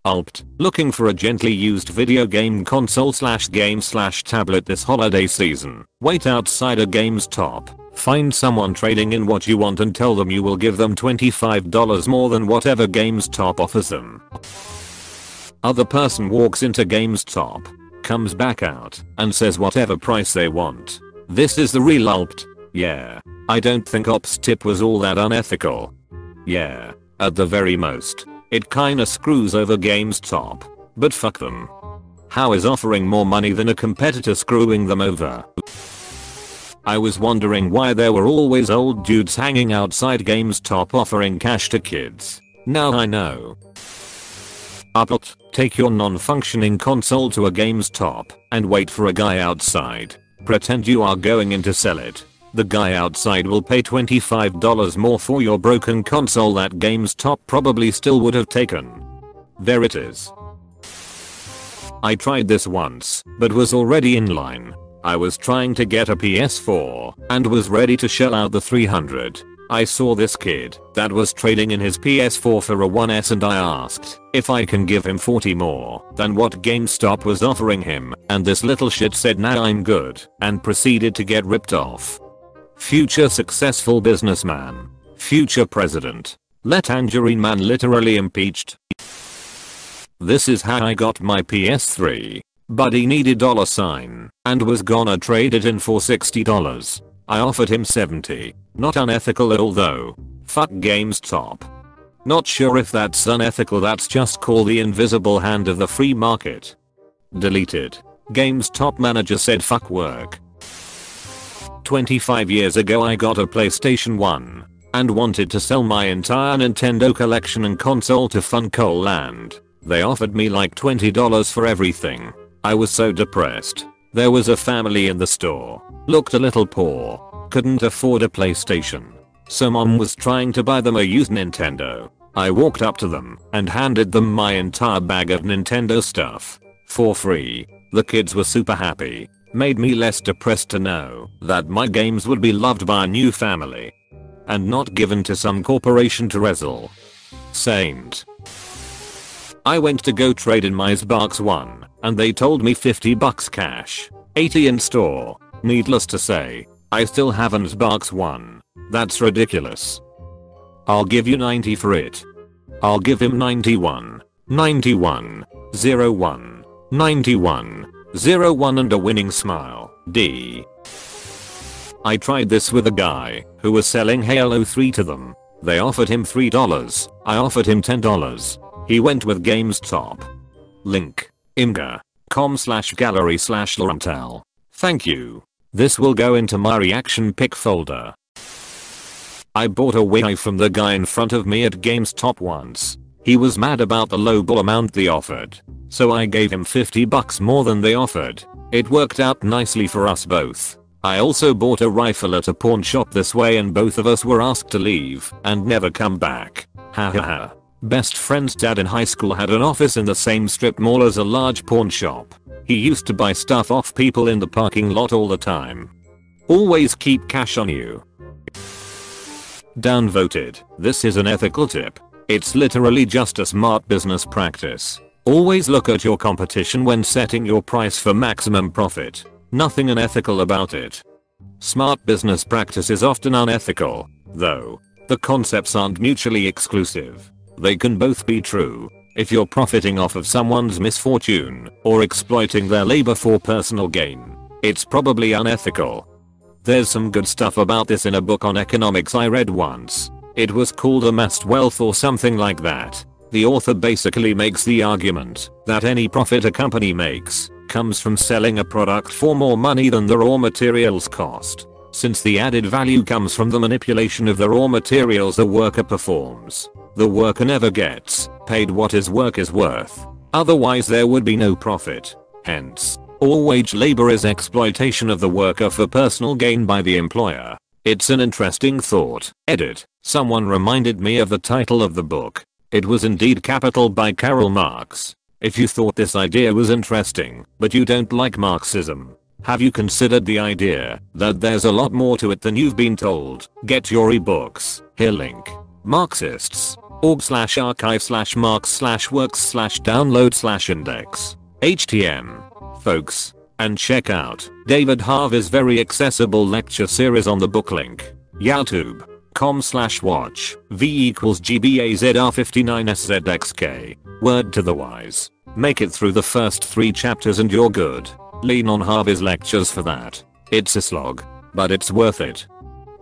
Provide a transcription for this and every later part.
Alpt, looking for a gently used video game console / game / tablet this holiday season. Wait outside a GameStop. Find someone trading in what you want and tell them you will give them $25 more than whatever GameStop offers them. Other person walks into GameStop, comes back out, and says whatever price they want. This is the real Alpt. Yeah. I don't think Ops tip was all that unethical. Yeah. At the very most, it kinda screws over GameStop. But fuck them. How is offering more money than a competitor screwing them over? I was wondering why there were always old dudes hanging outside GameStop offering cash to kids. Now I know. Alpt, take your non-functioning console to a GameStop and wait for a guy outside. Pretend you are going in to sell it. The guy outside will pay $25 more for your broken console that GameStop probably still would have taken. There it is. I tried this once, but was already in line. I was trying to get a PS4 and was ready to shell out the $300. I saw this kid that was trading in his PS4 for a 1S and I asked if I can give him 40 more than what GameStop was offering him, and this little shit said nah, I'm good, and proceeded to get ripped off. Future successful businessman. Future president. Let Tangerine Man literally impeached. This is how I got my PS3. Buddy needed $sign and was gonna trade it in for $60. I offered him $70. Not unethical at all though. Fuck GameStop. Not sure if that's unethical, that's just called the invisible hand of the free market. Deleted. GameStop manager said fuck work. 25 years ago I got a PlayStation 1 and wanted to sell my entire Nintendo collection and console to Funko Land. They offered me like $20 for everything. I was so depressed. There was a family in the store. Looked a little poor. Couldn't afford a PlayStation. So mom was trying to buy them a used Nintendo. I walked up to them and handed them my entire bag of Nintendo stuff. For free. The kids were super happy. Made me less depressed to know that my games would be loved by a new family. And not given to some corporation to wrestle. Saint. I went to go trade in my Xbox One and they told me $50 cash, $80 in store. Needless to say, I still have an Xbox One. That's ridiculous. I'll give you 90 for it. I'll give him 91, 91, 01, 91, 01 and a winning smile. D. I tried this with a guy who was selling Halo 3 to them. They offered him $3. I offered him $10. He went with GameStop. Link. imga.com/gallery/Laurentale. Thank you. This will go into my reaction pic folder. I bought a Wii from the guy in front of me at GameStop once. He was mad about the lowball amount they offered. So I gave him $50 more than they offered. It worked out nicely for us both. I also bought a rifle at a pawn shop this way and both of us were asked to leave and never come back. Hahaha. Best friend's dad in high school had an office in the same strip mall as a large pawn shop. He used to buy stuff off people in the parking lot all the time. Always keep cash on you. Downvoted. This is an ethical tip. It's literally just a smart business practice. Always look at your competition when setting your price for maximum profit. Nothing unethical about it. Smart business practice is often unethical, though. The concepts aren't mutually exclusive. They can both be true. If you're profiting off of someone's misfortune or exploiting their labor for personal gain, it's probably unethical. There's some good stuff about this in a book on economics I read once. It was called Amassed Wealth or something like that. The author basically makes the argument that any profit a company makes comes from selling a product for more money than the raw materials cost, since the added value comes from the manipulation of the raw materials a worker performs. The worker never gets paid what his work is worth. Otherwise there would be no profit. Hence, all wage labor is exploitation of the worker for personal gain by the employer. It's an interesting thought. Edit. Someone reminded me of the title of the book. It was indeed Capital by Karl Marx. If you thought this idea was interesting, but you don't like Marxism, have you considered the idea that there's a lot more to it than you've been told? Get your ebooks. Here link. Marxists. org/archive/marks/works/download/index. htm. Folks. And check out David Harvey's very accessible lecture series on the book link. youtube.com/watch v=gbazr59szxk. Word to the wise. Make it through the first 3 chapters and you're good. Lean on Harvey's lectures for that. It's a slog, but it's worth it.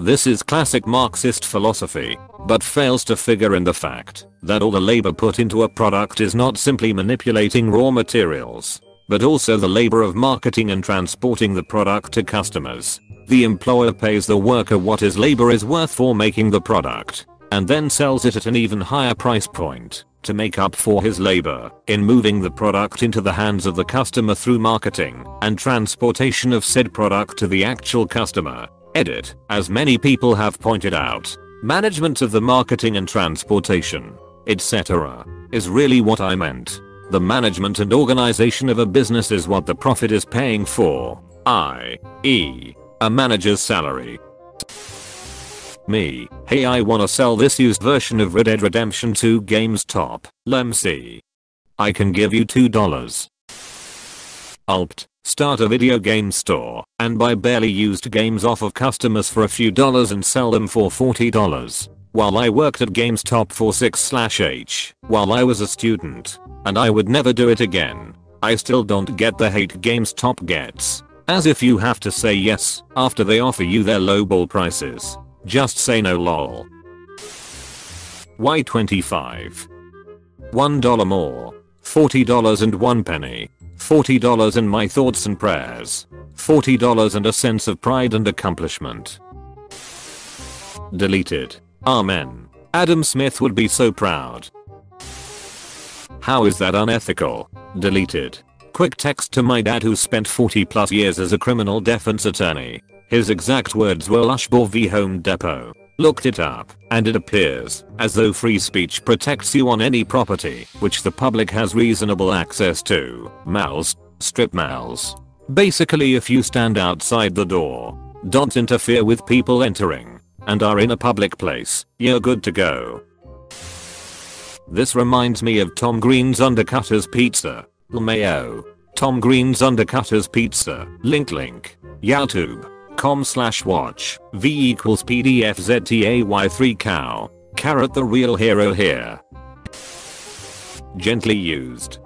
This is classic Marxist philosophy, but fails to figure in the fact that all the labor put into a product is not simply manipulating raw materials, but also the labor of marketing and transporting the product to customers. The employer pays the worker what his labor is worth for making the product, and then sells it at an even higher price point to make up for his labor in moving the product into the hands of the customer through marketing and transportation of said product to the actual customer. Edit. As many people have pointed out, management of the marketing and transportation, etc., is really what I meant. The management and organization of a business is what the profit is paying for, i.e., a manager's salary. Me, hey, I wanna sell this used version of Red Dead Redemption 2 GameStop, LMC. I can give you $2. Alt. Start a video game store and buy barely used games off of customers for a few dollars and sell them for $40. While I worked at GameStop for 6/H while I was a student, and I would never do it again. I still don't get the hate GameStop gets. As if you have to say yes after they offer you their lowball prices. Just say no lol. Y25. $1 more. $40.01. $40 and my thoughts and prayers. $40 and a sense of pride and accomplishment. Deleted. Amen. Adam Smith would be so proud. How is that unethical? Deleted. Quick text to my dad who spent 40+ years as a criminal defense attorney. His exact words were Lushbor v Home Depot. Looked it up, and it appears as though free speech protects you on any property which the public has reasonable access to. Malls, strip malls. Basically if you stand outside the door, don't interfere with people entering, and are in a public place, you're good to go. This reminds me of Tom Green's Undercutters Pizza. Mayo. Tom Green's Undercutters Pizza. Link. youtube.com/watch v=pdfztay3 cow. Carrot the real hero here. Gently used.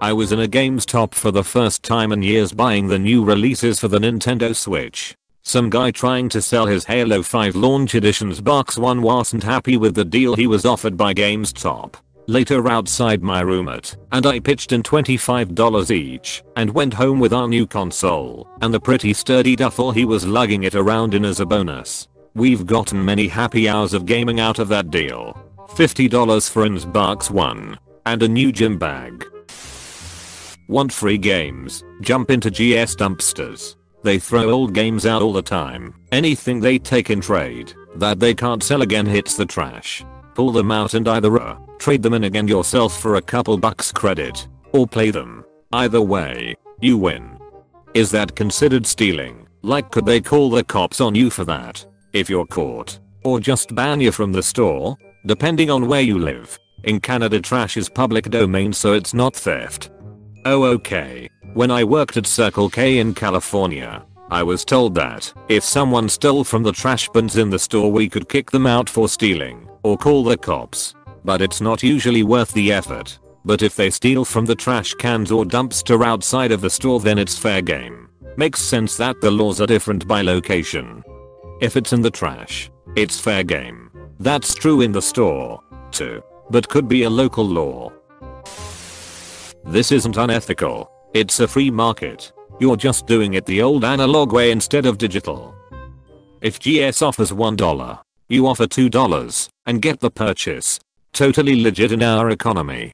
I was in a GameStop for the first time in years buying the new releases for the Nintendo Switch. Some guy trying to sell his Halo 5 launch edition's box 1 wasn't happy with the deal he was offered by GameStop. Later outside my roommate and I pitched in $25 each and went home with our new console and the pretty sturdy duffel he was lugging it around in as a bonus. We've gotten many happy hours of gaming out of that deal. $50 for ins box 1 and a new gym bag. Want free games? Jump into GS dumpsters. They throw old games out all the time. Anything they take in trade that they can't sell again hits the trash. Pull them out and either trade them in again yourself for a couple bucks credit, or play them. Either way, you win. Is that considered stealing? Like could they call the cops on you for that? If you're caught? Or just ban you from the store? Depending on where you live. In Canada trash is public domain so it's not theft. Oh okay. When I worked at Circle K in California, I was told that if someone stole from the trash bins in the store we could kick them out for stealing or call the cops. But it's not usually worth the effort. But if they steal from the trash cans or dumpster outside of the store then it's fair game. Makes sense that the laws are different by location. If it's in the trash, it's fair game. That's true in the store, too. But could be a local law. This isn't unethical. It's a free market. You're just doing it the old analog way instead of digital. If GS offers $1, you offer $2 and get the purchase. Totally legit in our economy.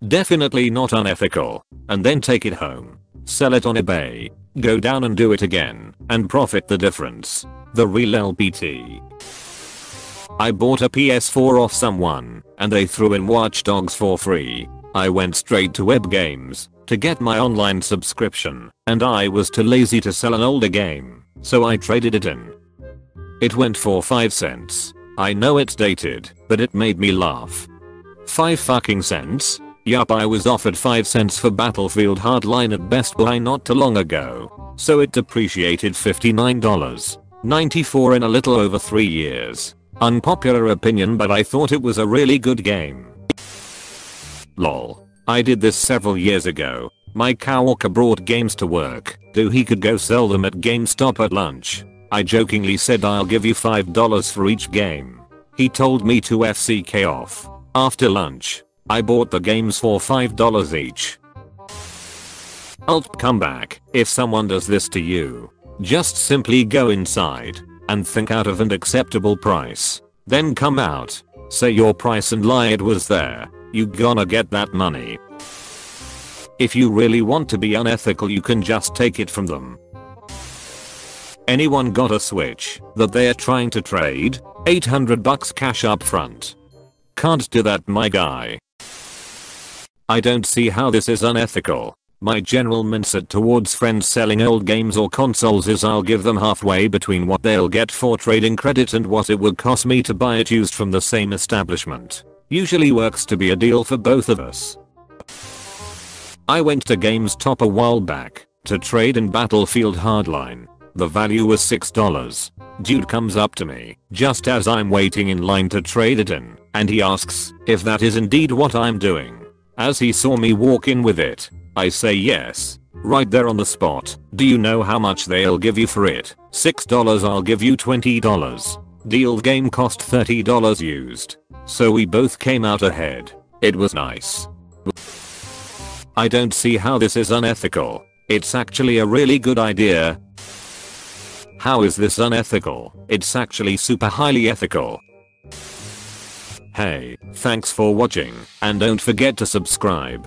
Definitely not unethical. And then take it home. Sell it on eBay. Go down and do it again and profit the difference. The real LPT. I bought a PS4 off someone and they threw in Watch Dogs for free. I went straight to web games to get my online subscription and I was too lazy to sell an older game, so I traded it in. It went for 5 cents. I know it's dated, but it made me laugh. 5 fucking cents? Yup, I was offered 5 cents for Battlefield Hardline at Best Buy not too long ago. So it depreciated $59.94 in a little over 3 years. Unpopular opinion, but I thought it was a really good game. Lol. I did this several years ago. My coworker brought games to work, he could go sell them at GameStop at lunch. I jokingly said I'll give you $5 for each game. He told me to FCK off. After lunch, I bought the games for $5 each. Alt comeback. If someone does this to you, just simply go inside and think out of an acceptable price. Then come out, say your price and lie it was there. You gonna get that money. If you really want to be unethical, you can just take it from them. Anyone got a Switch that they're trying to trade? $800 cash up front. Can't do that, my guy. I don't see how this is unethical. My general mindset towards friends selling old games or consoles is I'll give them halfway between what they'll get for trading credit and what it would cost me to buy it used from the same establishment. Usually works to be a deal for both of us. I went to GameStop a while back to trade in Battlefield Hardline. The value was $6. Dude comes up to me just as I'm waiting in line to trade it in, and he asks if that is indeed what I'm doing. As he saw me walk in with it, I say yes. Right there on the spot. Do you know how much they'll give you for it? $6. I'll give you $20. Deal. Game cost $30 used. So we both came out ahead. It was nice. I don't see how this is unethical. It's actually a really good idea. How is this unethical? It's actually super highly ethical. Hey, thanks for watching, and don't forget to subscribe.